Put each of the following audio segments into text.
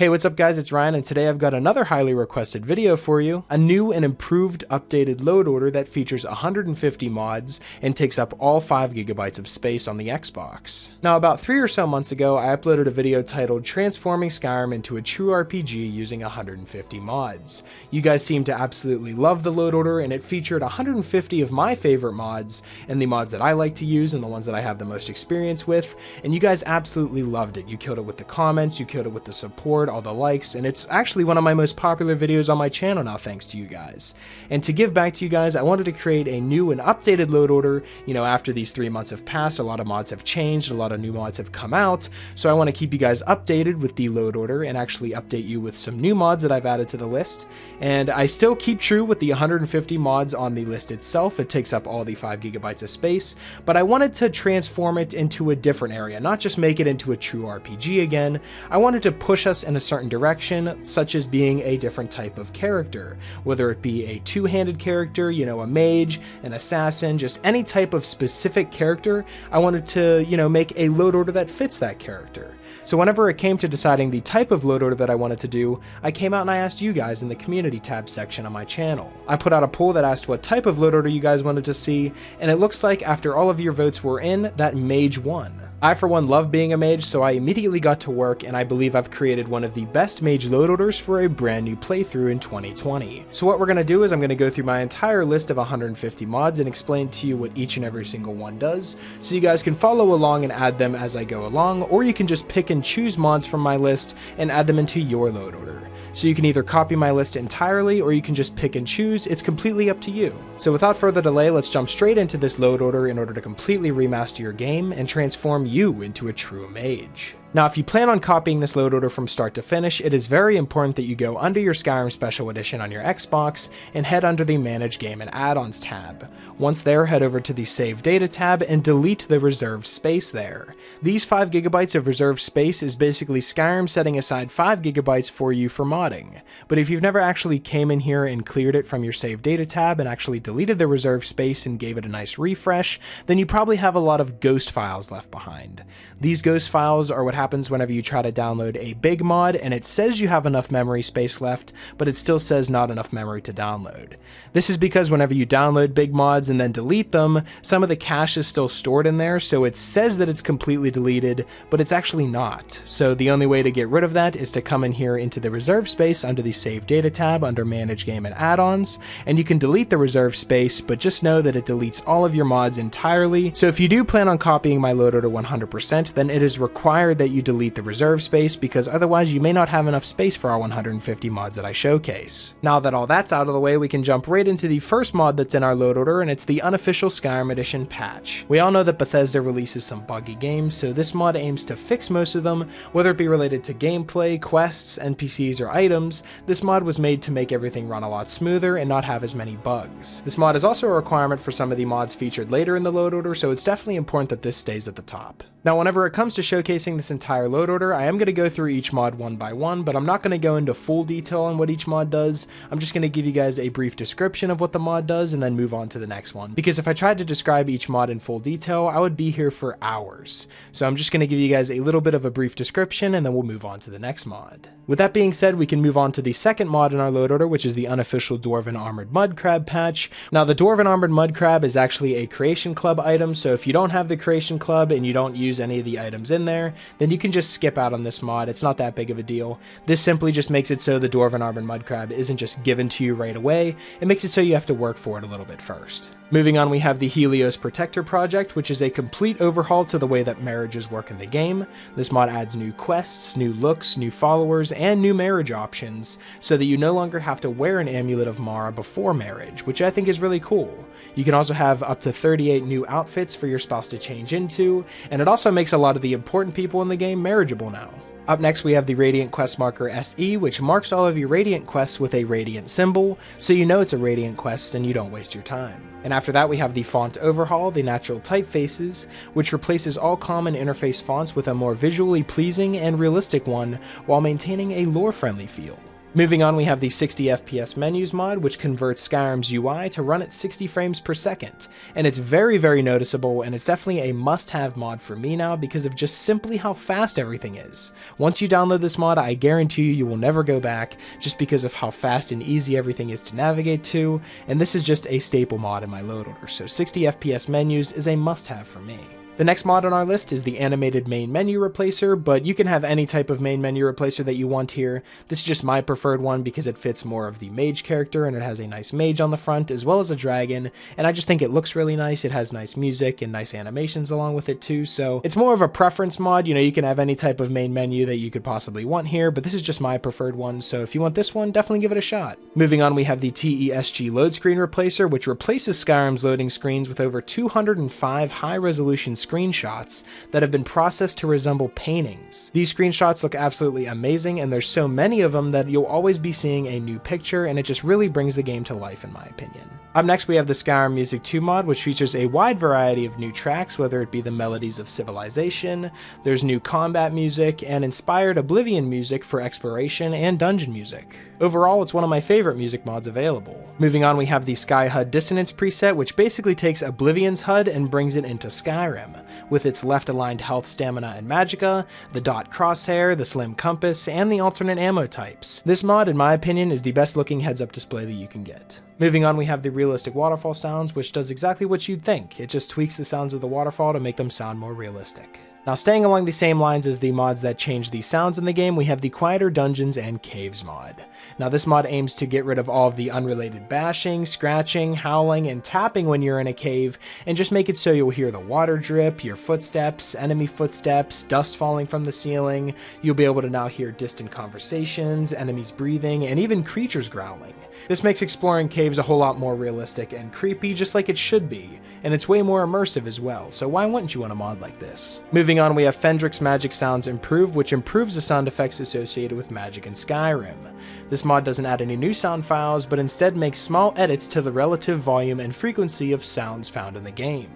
Hey, what's up guys, it's Ryan, and today I've got another highly requested video for you. A new and improved updated load order that features 150 mods and takes up all 5 GB of space on the Xbox. Now, about 3 or so months ago, I uploaded a video titled Transforming Skyrim into a True RPG using 150 mods. You guys seemed to absolutely love the load order, and it featured 150 of my favorite mods, and the mods that I like to use and the ones that I have the most experience with, and you guys absolutely loved it. You killed it with the comments, you killed it with the support, all the likes, and it's actually one of my most popular videos on my channel now, thanks to you guys. And to give back to you guys, I wanted to create a new and updated load order. You know, after these 3 months have passed, a lot of mods have changed, a lot of new mods have come out, so I want to keep you guys updated with the load order and actually update you with some new mods that I've added to the list. And I still keep true with the 150 mods on the list itself. It takes up all the 5 GB of space, but I wanted to transform it into a different area, not just make it into a true RPG again. I wanted to push us in a certain direction, such as being a different type of character, whether it be a two-handed character, you know, a mage, an assassin, just any type of specific character. I wanted to, you know, make a load order that fits that character. So whenever it came to deciding the type of load order that I wanted to do, I came out and I asked you guys in the community tab section on my channel. I put out a poll that asked what type of load order you guys wanted to see, and it looks like after all of your votes were in, that mage won. I for one love being a mage, so I immediately got to work, and I believe I've created one of the best mage load orders for a brand new playthrough in 2020. So what we're going to do is I'm going to go through my entire list of 150 mods and explain to you what each and every single one does, so you guys can follow along and add them as I go along, or you can just pick and choose mods from my list and add them into your load order. So you can either copy my list entirely, or you can just pick and choose. It's completely up to you. So without further delay, let's jump straight into this load order in order to completely remaster your game and transform you into a true mage. Now, if you plan on copying this load order from start to finish, it is very important that you go under your Skyrim Special Edition on your Xbox and head under the Manage Game and Add-ons tab. Once there, head over to the Save Data tab and delete the reserved space there. These 5 GB of reserved space is basically Skyrim setting aside 5 GB for you for modding. But if you've never actually came in here and cleared it from your Save Data tab and actually deleted the reserved space and gave it a nice refresh, then you probably have a lot of ghost files left behind. These ghost files are what happens whenever you try to download a big mod and it says you have enough memory space left, but it still says not enough memory to download. This is because whenever you download big mods and then delete them, some of the cache is still stored in there, so it says that it's completely deleted, but it's actually not. So the only way to get rid of that is to come in here into the reserve space under the Save Data tab under Manage Game and Add-ons, and you can delete the reserve space, but just know that it deletes all of your mods entirely. So if you do plan on copying my load order 100%, then it is required that you delete the reserve space, because otherwise you may not have enough space for our 150 mods that I showcase. Now that all that's out of the way, we can jump right into the first mod that's in our load order, and it's the Unofficial Skyrim Edition patch. We all know that Bethesda releases some buggy games, so this mod aims to fix most of them, whether it be related to gameplay, quests, NPCs, or items. This mod was made to make everything run a lot smoother and not have as many bugs. This mod is also a requirement for some of the mods featured later in the load order, so it's definitely important that this stays at the top. Now, whenever it comes to showcasing this entire load order, I am going to go through each mod one by one, but I'm not going to go into full detail on what each mod does. I'm just going to give you guys a brief description of what the mod does and then move on to the next one. Because if I tried to describe each mod in full detail, I would be here for hours. So I'm just going to give you guys a little bit of a brief description and then we'll move on to the next mod. With that being said, we can move on to the second mod in our load order, which is the Unofficial Dwarven Armored Mudcrab patch. Now, the Dwarven Armored Mudcrab is actually a Creation Club item, so if you don't have the Creation Club and you don't use any of the items in there, then you can just skip out on this mod. It's not that big of a deal. This simply just makes it so the Dwarven Armored Mudcrab isn't just given to you right away. It makes it so you have to work for it a little bit first. Moving on, we have the HeliosProtector Project, which is a complete overhaul to the way that marriages work in the game. This mod adds new quests, new looks, new followers, and new marriage options, so that you no longer have to wear an Amulet of Mara before marriage, which I think is really cool. You can also have up to 38 new outfits for your spouse to change into, and it also makes a lot of the important people in the game marriageable now. Up next, we have the Radiant Quest Marker SE, which marks all of your Radiant quests with a Radiant symbol, so you know it's a Radiant quest and you don't waste your time. And after that, we have the Font Overhaul, the Natural Typefaces, which replaces all common interface fonts with a more visually pleasing and realistic one, while maintaining a lore-friendly feel. Moving on, we have the 60 FPS menus mod, which converts Skyrim's UI to run at 60 frames per second. And it's very, very noticeable, and it's definitely a must-have mod for me now because of just simply how fast everything is. Once you download this mod, I guarantee you will never go back, just because of how fast and easy everything is to navigate to, and this is just a staple mod in my load order, so 60 FPS menus is a must-have for me. The next mod on our list is the animated main menu replacer, but you can have any type of main menu replacer that you want here. This is just my preferred one because it fits more of the mage character and it has a nice mage on the front as well as a dragon, and I just think it looks really nice. It has nice music and nice animations along with it too, so it's more of a preference mod. You know, you can have any type of main menu that you could possibly want here, but this is just my preferred one, so if you want this one, definitely give it a shot. Moving on, we have the TESG Loadscreen replacer, which replaces Skyrim's loading screens with over 205 high-resolution screenshots that have been processed to resemble paintings. These screenshots look absolutely amazing, and there's so many of them that you'll always be seeing a new picture, and it just really brings the game to life in my opinion. Up next, we have the Skyrim Music 2 mod, which features a wide variety of new tracks, whether it be the melodies of civilization, there's new combat music, and inspired Oblivion music for exploration and dungeon music. Overall, it's one of my favorite music mods available. Moving on, we have the SkyHUD Dissonance preset, which basically takes Oblivion's HUD and brings it into Skyrim, with its left-aligned health, stamina, and magicka, the dot crosshair, the slim compass, and the alternate ammo types. This mod, in my opinion, is the best looking heads-up display that you can get. Moving on, we have the realistic waterfall sounds, which does exactly what you'd think. It just tweaks the sounds of the waterfall to make them sound more realistic. Now, staying along the same lines as the mods that change the sounds in the game, we have the Quieter Dungeons and Caves mod. Now, this mod aims to get rid of all of the unrelated bashing, scratching, howling, and tapping when you're in a cave, and just make it so you'll hear the water drip, your footsteps, enemy footsteps, dust falling from the ceiling. You'll be able to now hear distant conversations, enemies breathing, and even creatures growling. This makes exploring caves a whole lot more realistic and creepy, just like it should be, and it's way more immersive as well, so why wouldn't you want a mod like this? Moving on, we have Phenderix Magic Sounds Improve, which improves the sound effects associated with magic in Skyrim. This mod doesn't add any new sound files, but instead makes small edits to the relative volume and frequency of sounds found in the game.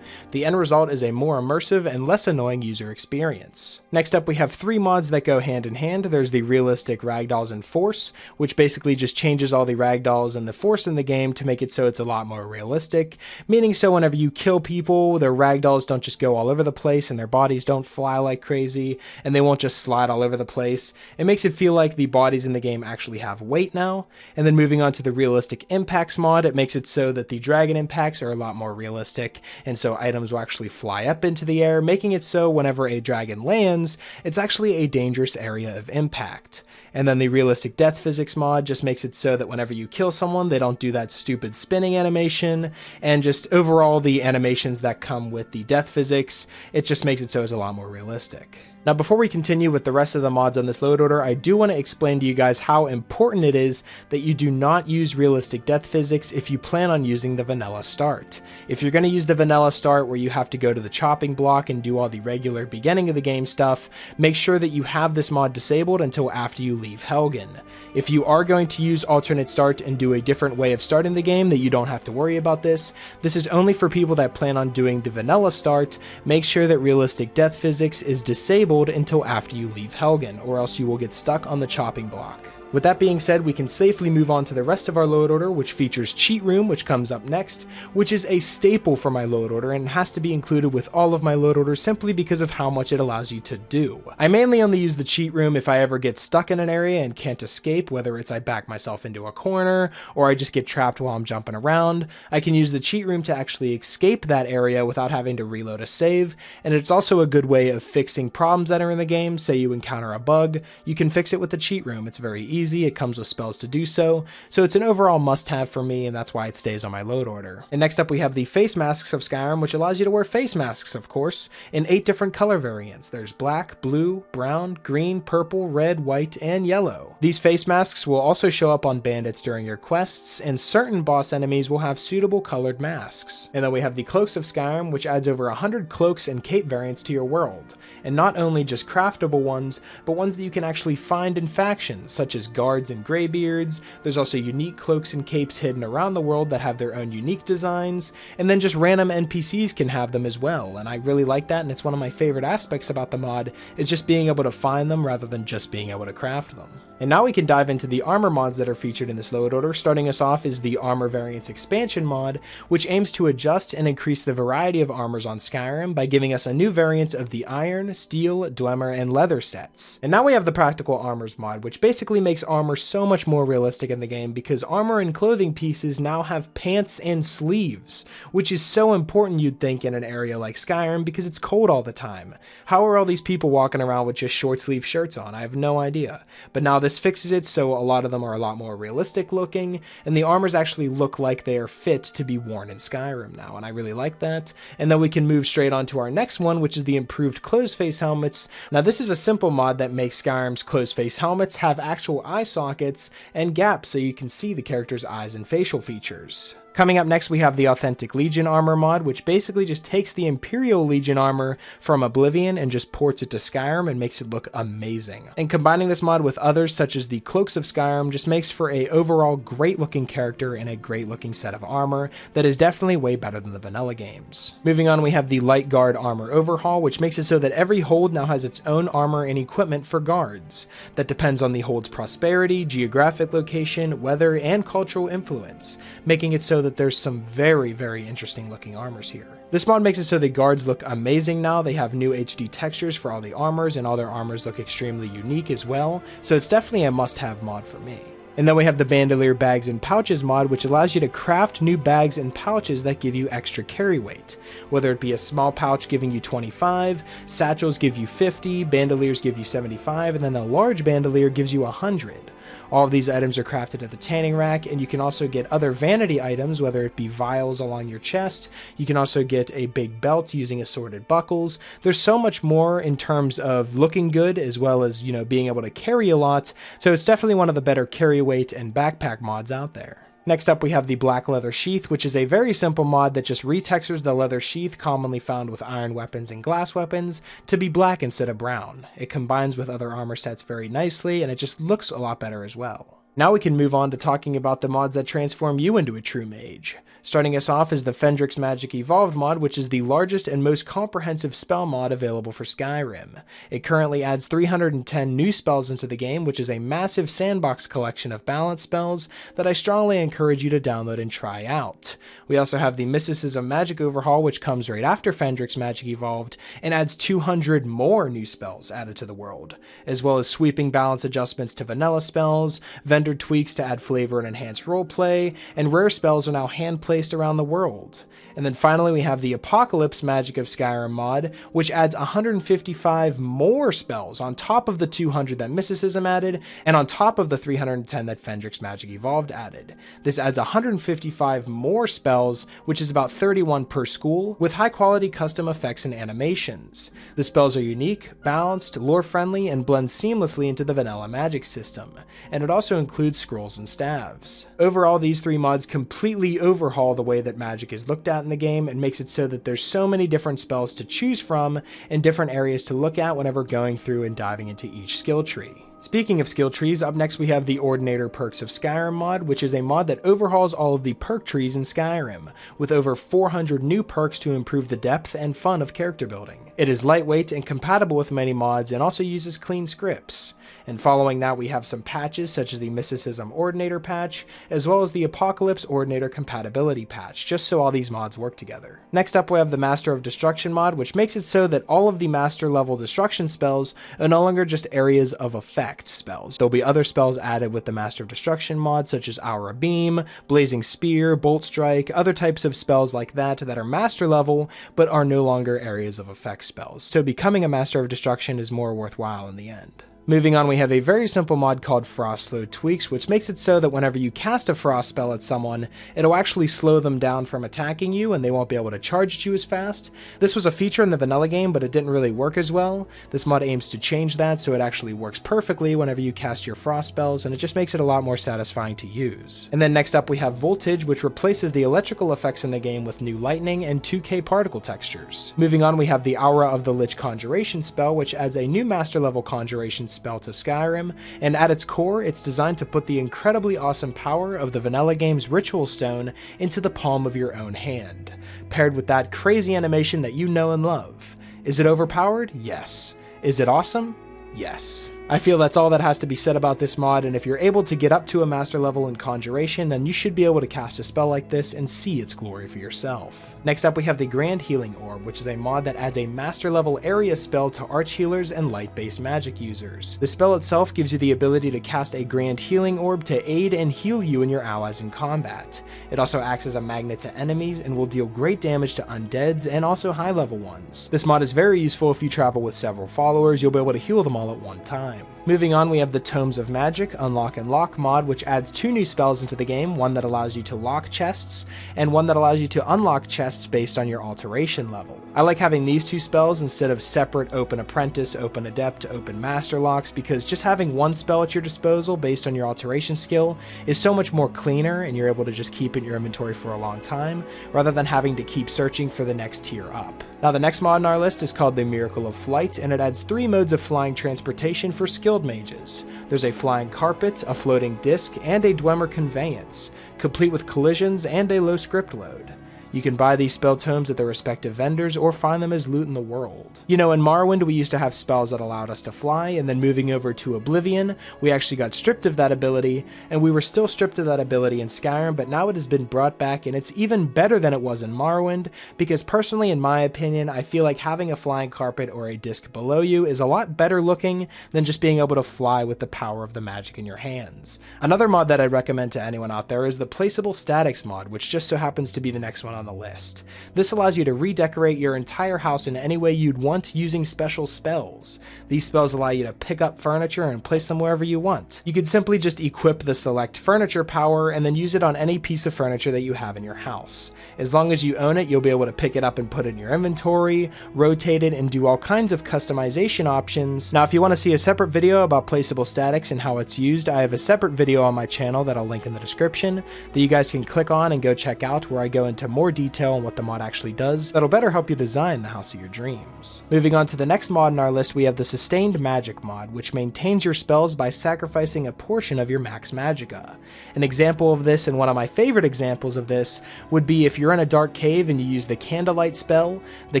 The end result is a more immersive and less annoying user experience. Next up, we have 3 mods that go hand in hand. There's the realistic Ragdolls and Force, which basically just changes all the Ragdolls and the Force in the game to make it so it's a lot more realistic, meaning so whenever you kill people, their Ragdolls don't just go all over the place and their bodies don't fly like crazy, and they won't just slide all over the place. It makes it feel like the bodies in the game actually have weight now. And then moving on to the realistic impacts mod, it makes it so that the dragon impacts are a lot more realistic, and so items will actually fly up into the air, making it so whenever a dragon lands, it's actually a dangerous area of impact. And then the realistic death physics mod just makes it so that whenever you kill someone, they don't do that stupid spinning animation, and just overall the animations that come with the death physics, it just makes it so it's a lot more realistic. Now, before we continue with the rest of the mods on this load order, I do want to explain to you guys how important it is that you do not use realistic death physics if you plan on using the vanilla start. If you're going to use the vanilla start where you have to go to the chopping block and do all the regular beginning of the game stuff, make sure that you have this mod disabled until after you leave Helgen. If you are going to use alternate start and do a different way of starting the game that you don't have to worry about this is only for people that plan on doing the vanilla start. Make sure that realistic death physics is disabled until after you leave Helgen, or else you will get stuck on the chopping block. With that being said, we can safely move on to the rest of our load order, which features Cheat Room, which comes up next, which is a staple for my load order and has to be included with all of my load orders simply because of how much it allows you to do. I mainly only use the Cheat Room if I ever get stuck in an area and can't escape, whether it's I back myself into a corner or I just get trapped while I'm jumping around. I can use the Cheat Room to actually escape that area without having to reload a save, and it's also a good way of fixing problems that are in the game. Say you encounter a bug, you can fix it with the Cheat Room. It's very easy. It comes with spells to do so, so it's an overall must-have for me, and that's why it stays on my load order. And next up, we have the Face Masks of Skyrim, which allows you to wear face masks, of course, in 8 different color variants. There's black, blue, brown, green, purple, red, white, and yellow. These face masks will also show up on bandits during your quests, and certain boss enemies will have suitable colored masks. And then we have the Cloaks of Skyrim, which adds over 100 cloaks and cape variants to your world, and not only just craftable ones, but ones that you can actually find in factions, such as guards and greybeards. There's also unique cloaks and capes hidden around the world that have their own unique designs, and then just random NPCs can have them as well, and I really like that, and it's one of my favorite aspects about the mod, is just being able to find them rather than just being able to craft them. And now we can dive into the armor mods that are featured in this load order. Starting us off is the Armor Variants Expansion mod, which aims to adjust and increase the variety of armors on Skyrim by giving us a new variant of the Iron, Steel, Dwemer, and Leather sets. And now we have the Practical Armors mod, which basically makes armor so much more realistic in the game because armor and clothing pieces now have pants and sleeves, which is so important, you'd think, in an area like Skyrim because it's cold all the time. How are all these people walking around with just short sleeve shirts on? I have no idea. But now this fixes it, so a lot of them are a lot more realistic looking, and the armors actually look like they are fit to be worn in Skyrim now, and I really like that. And then we can move straight on to our next one, which is the improved Closedfaced helmets. Now this is a simple mod that makes Skyrim's Closedfaced helmets have actual eye sockets and gaps so you can see the character's eyes and facial features. Coming up next, we have the Authentic Legion armor mod, which basically just takes the Imperial Legion armor from Oblivion and just ports it to Skyrim and makes it look amazing. And combining this mod with others such as the Cloaks of Skyrim just makes for a overall great looking character and a great looking set of armor that is definitely way better than the vanilla games. Moving on, we have the Light Guard armor overhaul, which makes it so that every hold now has its own armor and equipment for guards. That depends on the hold's prosperity, geographic location, weather, and cultural influence, making it so that there's some very, very interesting looking armors here. This mod makes it so the guards look amazing now. They have new HD textures for all the armors, and all their armors look extremely unique as well, so it's definitely a must-have mod for me. And then we have the Bandolier Bags and Pouches mod, which allows you to craft new bags and pouches that give you extra carry weight. Whether it be a small pouch giving you 25, satchels give you 50, bandoliers give you 75, and then the large bandolier gives you 100. All of these items are crafted at the tanning rack, and you can also get other vanity items, whether it be vials along your chest. You can also get a big belt using assorted buckles. There's so much more in terms of looking good as well as, being able to carry a lot, so it's definitely one of the better carry weight and backpack mods out there. Next up, we have the Black Leather Sheath, which is a very simple mod that just retextures the leather sheath commonly found with iron weapons and glass weapons to be black instead of brown. It combines with other armor sets very nicely, and it just looks a lot better as well. Now we can move on to talking about the mods that transform you into a true mage. Starting us off is the Phenderix Magic Evolved mod, which is the largest and most comprehensive spell mod available for Skyrim. It currently adds 310 new spells into the game, which is a massive sandbox collection of balance spells that I strongly encourage you to download and try out. We also have the Mysticism Magic Overhaul, which comes right after Phenderix Magic Evolved, and adds 200 more new spells added to the world, as well as sweeping balance adjustments to vanilla spells, vendor tweaks to add flavor and enhance roleplay, and rare spells are now hand-placed around the world. And then finally we have the Apocalypse Magic of Skyrim mod, which adds 155 more spells on top of the 200 that Mysticism added, and on top of the 310 that Phenderix Magic Evolved added. This adds 155 more spells, which is about 31 per school, with high quality custom effects and animations. The spells are unique, balanced, lore-friendly, and blend seamlessly into the vanilla magic system, and it also includes scrolls and staves. Overall, these three mods completely overhaul the way that magic is looked at in the game and makes it so that there's so many different spells to choose from and different areas to look at whenever going through and diving into each skill tree. Speaking of skill trees, up next we have the Ordinator Perks of Skyrim mod, which is a mod that overhauls all of the perk trees in Skyrim, with over 400 new perks to improve the depth and fun of character building. It is lightweight and compatible with many mods and also uses clean scripts. And following that we have some patches such as the Mysticism Ordinator patch, as well as the Apocalypse Ordinator Compatibility patch, just so all these mods work together. Next up we have the Master of Destruction mod, which makes it so that all of the master level destruction spells are no longer just areas of effect spells. There'll be other spells added with the Master of Destruction mod, such as Aura Beam, Blazing Spear, Bolt Strike, other types of spells like that are master level, but are no longer areas of effect spells. So becoming a Master of Destruction is more worthwhile in the end. Moving on, we have a very simple mod called Frost Slow Tweaks, which makes it so that whenever you cast a frost spell at someone, it'll actually slow them down from attacking you and they won't be able to charge at you as fast. This was a feature in the vanilla game, but it didn't really work as well. This mod aims to change that so it actually works perfectly whenever you cast your frost spells, and it just makes it a lot more satisfying to use. And then next up we have Voltage, which replaces the electrical effects in the game with new lightning and 2K particle textures. Moving on, we have the Aura of the Lich Conjuration spell, which adds a new master level conjuration spell spell to Skyrim, and at its core, it's designed to put the incredibly awesome power of the vanilla game's Ritual Stone into the palm of your own hand, paired with that crazy animation that you know and love. Is it overpowered? Yes. Is it awesome? Yes. I feel that's all that has to be said about this mod, and if you're able to get up to a master level in Conjuration, then you should be able to cast a spell like this and see its glory for yourself. Next up we have the Grand Healing Orb, which is a mod that adds a master level area spell to arch healers and light based magic users. The spell itself gives you the ability to cast a Grand Healing Orb to aid and heal you and your allies in combat. It also acts as a magnet to enemies and will deal great damage to undeads and also high level ones. This mod is very useful if you travel with several followers. You'll be able to heal them all at one time. Moving on, we have the Tomes of Magic Unlock and Lock mod, which adds 2 new spells into the game, one that allows you to lock chests, and one that allows you to unlock chests based on your alteration level. I like having these 2 spells instead of separate Open Apprentice, Open Adept, Open Master locks, because just having one spell at your disposal based on your alteration skill is so much more cleaner, and you're able to just keep it in your inventory for a long time, rather than having to keep searching for the next tier up. Now the next mod on our list is called the Miracle of Flight, and it adds 3 modes of flying transportation for skilled mages. There's a flying carpet, a floating disc, and a Dwemer conveyance, complete with collisions and a low script load. You can buy these spell tomes at their respective vendors or find them as loot in the world. You know, in Morrowind we used to have spells that allowed us to fly, and then moving over to Oblivion, we actually got stripped of that ability, and we were still stripped of that ability in Skyrim, but now it has been brought back, and it's even better than it was in Morrowind, because personally, in my opinion, I feel like having a flying carpet or a disc below you is a lot better looking than just being able to fly with the power of the magic in your hands. Another mod that I'd recommend to anyone out there is the Placeable Statics mod, which just so happens to be the next one on the list. This allows you to redecorate your entire house in any way you'd want using special spells. These spells allow you to pick up furniture and place them wherever you want. You could simply just equip the select furniture power and then use it on any piece of furniture that you have in your house. As long as you own it, you'll be able to pick it up and put it in your inventory, rotate it, and do all kinds of customization options. Now, if you want to see a separate video about Placeable Statics and how it's used, I have a separate video on my channel that I'll link in the description that you guys can click on and go check out, where I go into more detail on what the mod actually does that'll better help you design the house of your dreams. Moving on to the next mod in our list, we have the Sustained Magic mod, which maintains your spells by sacrificing a portion of your max magicka. An example of this, and one of my favorite examples of this, would be if you're in a dark cave and you use the Candlelight spell. The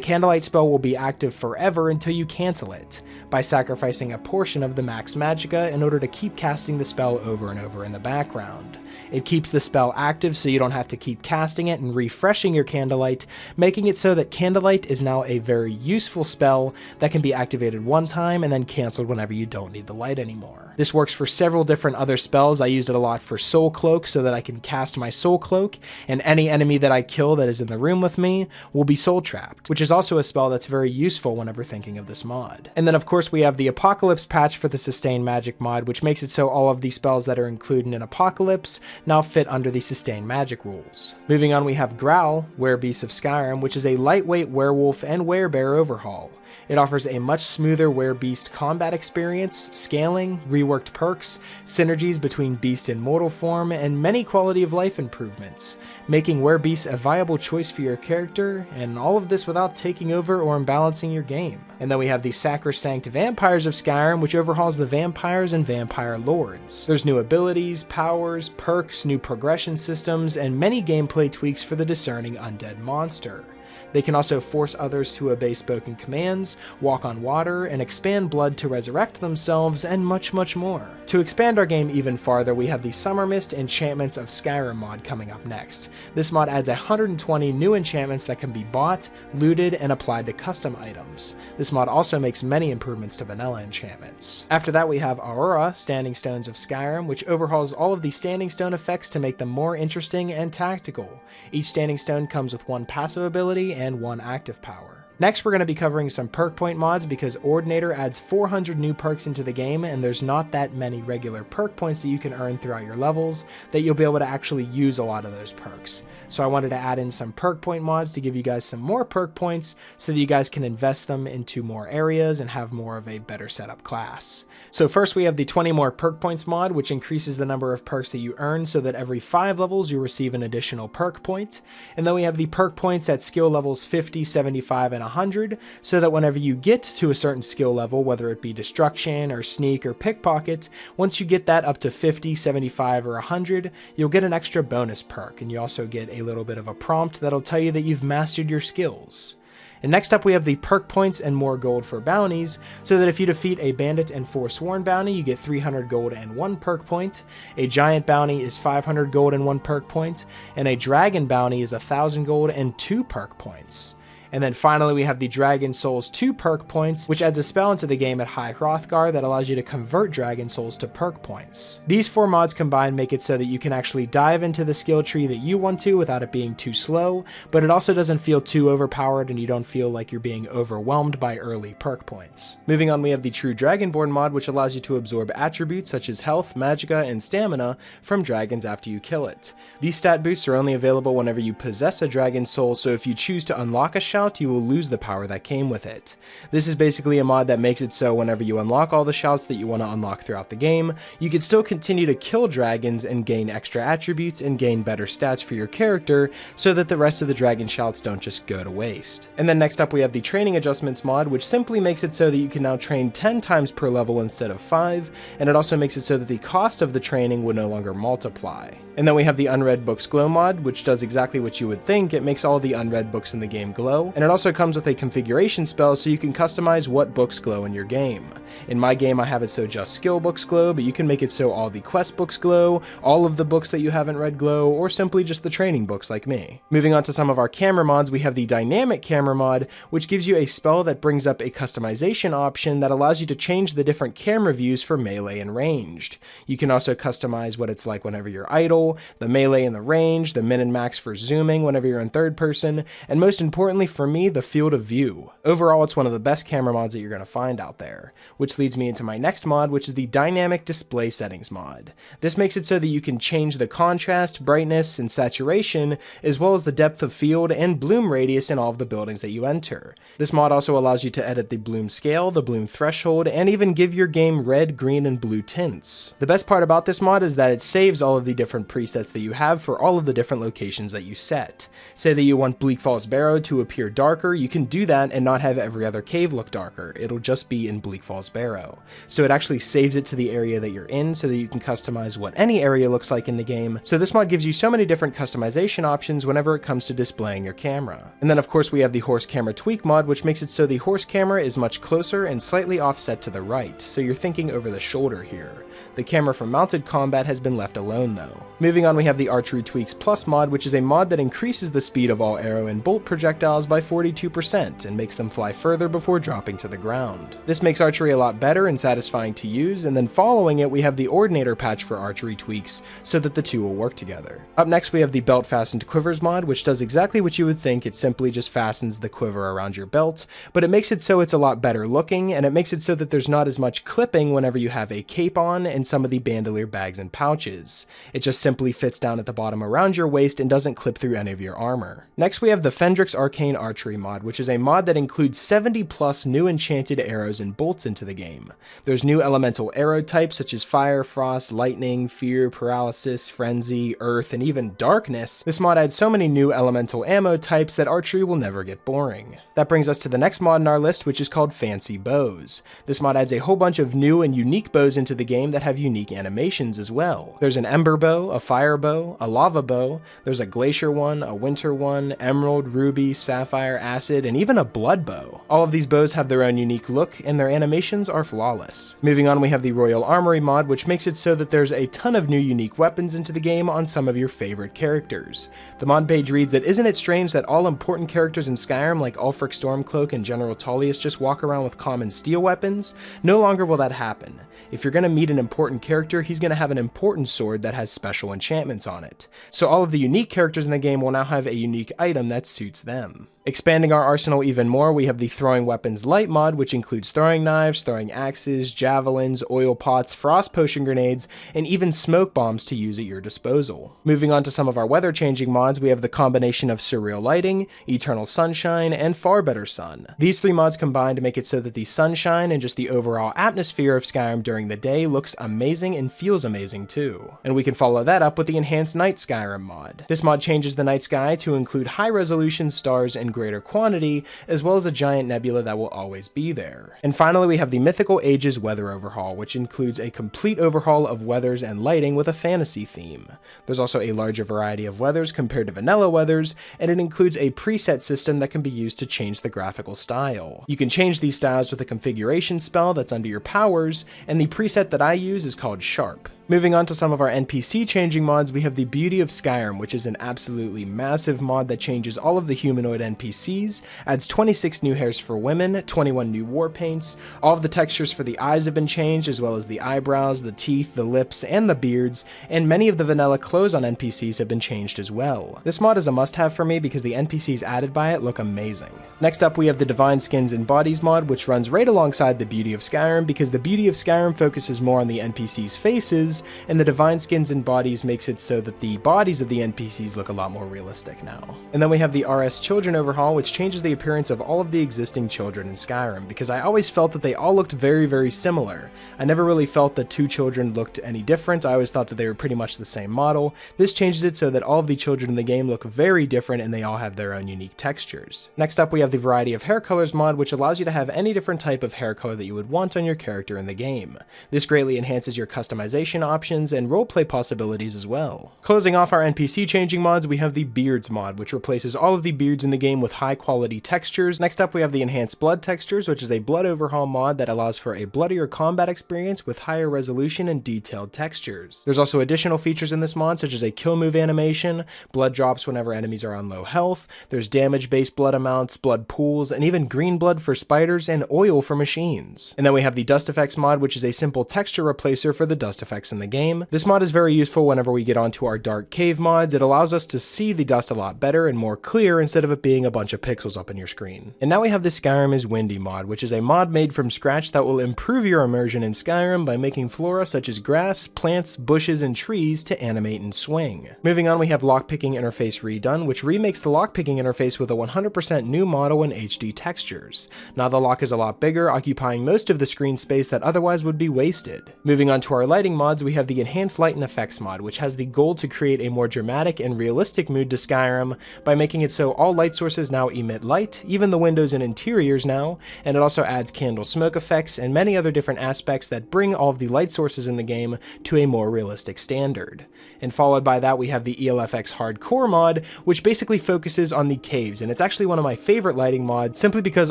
Candlelight spell will be active forever until you cancel it, by sacrificing a portion of the max magicka in order to keep casting the spell over and over in the background. It keeps the spell active so you don't have to keep casting it and refreshing your Candlelight, making it so that Candlelight is now a very useful spell that can be activated one time and then cancelled whenever you don't need the light anymore. This works for several different other spells. I used it a lot for Soul Cloak so that I can cast my Soul Cloak, and any enemy that I kill that is in the room with me will be soul trapped, which is also a spell that's very useful whenever thinking of this mod. And then of course we have the Apocalypse patch for the Sustained Magic mod, which makes it so all of the spells that are included in Apocalypse now fit under the Sustained Magic rules. Moving on, we have Growl, Werebeast of Skyrim, which is a lightweight werewolf and werebear overhaul. It offers a much smoother werebeast combat experience, scaling, reworked perks, synergies between beast and mortal form, and many quality of life improvements, making werebeast a viable choice for your character, and all of this without taking over or imbalancing your game. And then we have the Sacrosanct Vampires of Skyrim, which overhauls the vampires and vampire lords. There's new abilities, powers, perks, new progression systems, and many gameplay tweaks for the discerning undead monster. They can also force others to obey spoken commands, walk on water, and expand blood to resurrect themselves, and much, much more. To expand our game even farther, we have the Summer Mist Enchantments of Skyrim mod coming up next. This mod adds 120 new enchantments that can be bought, looted, and applied to custom items. This mod also makes many improvements to vanilla enchantments. After that, we have Aurora, Standing Stones of Skyrim, which overhauls all of the standing stone effects to make them more interesting and tactical. Each standing stone comes with one passive ability and one active power. Next, we're going to be covering some perk point mods because Ordinator adds 400 new perks into the game, and there's not that many regular perk points that you can earn throughout your levels that you'll be able to actually use a lot of those perks. So I wanted to add in some perk point mods to give you guys some more perk points so that you guys can invest them into more areas and have more of a better setup class. So first we have the 20 more perk points mod, which increases the number of perks that you earn so that every 5 levels you receive an additional perk point. And then we have the perk points at skill levels 50, 75, and 100, so that whenever you get to a certain skill level, whether it be destruction or sneak or pickpocket, once you get that up to 50, 75, or 100, you'll get an extra bonus perk, and you also get a little bit of a prompt that'll tell you that you've mastered your skills. And next up we have the perk points and more gold for bounties, so that if you defeat a bandit and forsworn bounty, you get 300 gold and 1 perk point, a giant bounty is 500 gold and 1 perk point, and a dragon bounty is 1000 gold and 2 perk points. And then finally we have the Dragon Souls 2 perk points, which adds a spell into the game at High Hrothgar that allows you to convert Dragon Souls to perk points. These 4 mods combined make it so that you can actually dive into the skill tree that you want to without it being too slow, but it also doesn't feel too overpowered and you don't feel like you're being overwhelmed by early perk points. Moving on, we have the True Dragonborn mod, which allows you to absorb attributes such as health, magicka, and stamina from dragons after you kill it. These stat boosts are only available whenever you possess a Dragon Soul, so if you choose to unlock a shout, you will lose the power that came with it. This is basically a mod that makes it so whenever you unlock all the shouts that you want to unlock throughout the game, you can still continue to kill dragons and gain extra attributes and gain better stats for your character, so that the rest of the dragon shouts don't just go to waste. And then next up we have the Training Adjustments mod, which simply makes it so that you can now train 10 times per level instead of 5, and it also makes it so that the cost of the training would no longer multiply. And then we have the Unread Books Glow mod, which does exactly what you would think. It makes all the unread books in the game glow, and it also comes with a configuration spell so you can customize what books glow in your game. In my game I have it so just skill books glow, but you can make it so all the quest books glow, all of the books that you haven't read glow, or simply just the training books like me. Moving on to some of our camera mods, we have the Dynamic Camera mod, which gives you a spell that brings up a customization option that allows you to change the different camera views for melee and ranged. You can also customize what it's like whenever you're idle, the melee and the range, the min and max for zooming whenever you're in third person, and most importantly for me, the field of view. Overall, it's one of the best camera mods that you're going to find out there, which leads me into my next mod, which is the Dynamic Display Settings mod. This makes it so that you can change the contrast, brightness, and saturation, as well as the depth of field and bloom radius in all of the buildings that you enter. This mod also allows you to edit the bloom scale, the bloom threshold, and even give your game red, green, and blue tints. The best part about this mod is that it saves all of the different presets that you have for all of the different locations that you set. Say that you want Bleak Falls Barrow to appear darker, you can do that and not have every other cave look darker. It'll just be in Bleak Falls Barrow. So it actually saves it to the area that you're in so that you can customize what any area looks like in the game. So this mod gives you so many different customization options whenever it comes to displaying your camera. And then of course we have the Horse Camera Tweak mod, which makes it so the horse camera is much closer and slightly offset to the right, so you're thinking over the shoulder here. The camera for mounted combat has been left alone though. Moving on, we have the Archery Tweaks Plus mod, which is a mod that increases the speed of all arrow and bolt projectiles by 42% and makes them fly further before dropping to the ground. This makes archery a lot better and satisfying to use, and then following it we have the Ordinator patch for archery tweaks so that the two will work together. Up next we have the Belt Fastened Quivers mod, which does exactly what you would think. It simply just fastens the quiver around your belt, but it makes it so it's a lot better looking, and it makes it so that there's not as much clipping whenever you have a cape on and some of the bandolier bags and pouches. It just simply fits down at the bottom around your waist and doesn't clip through any of your armor. Next we have the Phenderix Arcane Archery mod, which is a mod that includes 70 plus new enchanted arrows and bolts into the game. There's new elemental arrow types such as fire, frost, lightning, fear, paralysis, frenzy, earth, and even darkness. This mod adds so many new elemental ammo types that archery will never get boring. That brings us to the next mod in our list, which is called Fancy Bows. This mod adds a whole bunch of new and unique bows into the game that have unique animations as well. There's an ember bow, a fire bow, a lava bow, there's a glacier one, a winter one, emerald, ruby, sapphire, acid, and even a blood bow. All of these bows have their own unique look, and their animations are flawless. Moving on, we have the Royal Armory mod, which makes it so that there's a ton of new unique weapons into the game on some of your favorite characters. The mod page reads that, "Isn't it strange that all important characters in Skyrim like Ulfric Stormcloak and General Tullius just walk around with common steel weapons? No longer will that happen. If you're going to meet an important character, he's going to have an important sword that has special enchantments on it. So all of the unique characters in the game will now have a unique item that suits them." Expanding our arsenal even more, we have the Throwing Weapons Lite mod, which includes throwing knives, throwing axes, javelins, oil pots, frost potion grenades, and even smoke bombs to use at your disposal. Moving on to some of our weather changing mods, we have the combination of Surreal Lighting, Eternal Sunshine, and Far Better Sun. These three mods combine to make it so that the sunshine and just the overall atmosphere of Skyrim during the day looks amazing and feels amazing too. And we can follow that up with the Enhanced Night Skyrim mod. This mod changes the night sky to include high resolution stars and in greater quantity, as well as a giant nebula that will always be there. And finally, we have the Mythical Ages Weather Overhaul, which includes a complete overhaul of weathers and lighting with a fantasy theme. There's also a larger variety of weathers compared to vanilla weathers, and it includes a preset system that can be used to change the graphical style. You can change these styles with a configuration spell that's under your powers, and the preset that I use is called Sharp. Moving on to some of our NPC changing mods, we have the Beauty of Skyrim, which is an absolutely massive mod that changes all of the humanoid NPCs, adds 26 new hairs for women, 21 new war paints, all of the textures for the eyes have been changed, as well as the eyebrows, the teeth, the lips, and the beards, and many of the vanilla clothes on NPCs have been changed as well. This mod is a must-have for me because the NPCs added by it look amazing. Next up, we have the Divine Skins and Bodies mod, which runs right alongside the Beauty of Skyrim because the Beauty of Skyrim focuses more on the NPCs' faces, and the Divine Skins and Bodies makes it so that the bodies of the NPCs look a lot more realistic now. And then we have the RS Children Overhaul, which changes the appearance of all of the existing children in Skyrim, because I always felt that they all looked very, very similar. I never really felt that two children looked any different. I always thought that they were pretty much the same model. This changes it so that all of the children in the game look very different and they all have their own unique textures. Next up, we have the Variety of Hair Colors mod, which allows you to have any different type of hair color that you would want on your character in the game. This greatly enhances your customization options and roleplay possibilities as well. Closing off our NPC changing mods, we have the Beards mod, which replaces all of the beards in the game with high quality textures. Next up, we have the Enhanced Blood textures, which is a blood overhaul mod that allows for a bloodier combat experience with higher resolution and detailed textures. There's also additional features in this mod, such as a kill move animation, blood drops whenever enemies are on low health, there's damage-based blood amounts, blood pools, and even green blood for spiders and oil for machines. And then we have the Dust Effects mod, which is a simple texture replacer for the dust effects in the game. This mod is very useful whenever we get onto our dark cave mods. It allows us to see the dust a lot better and more clear instead of it being a bunch of pixels up in your screen. And now we have the Skyrim is Windy mod, which is a mod made from scratch that will improve your immersion in Skyrim by making flora such as grass, plants, bushes, and trees to animate and swing. Moving on, we have Lockpicking Interface Redone, which remakes the lockpicking interface with a 100% new model and HD textures. Now the lock is a lot bigger, occupying most of the screen space that otherwise would be wasted. Moving on to our lighting mods, we have the Enhanced Light and Effects mod, which has the goal to create a more dramatic and realistic mood to Skyrim by making it so all light sources now emit light, even the windows and interiors now, and it also adds candle smoke effects and many other different aspects that bring all of the light sources in the game to a more realistic standard. And followed by that, we have the ELFX Hardcore mod, which basically focuses on the caves, and it's actually one of my favorite lighting mods simply because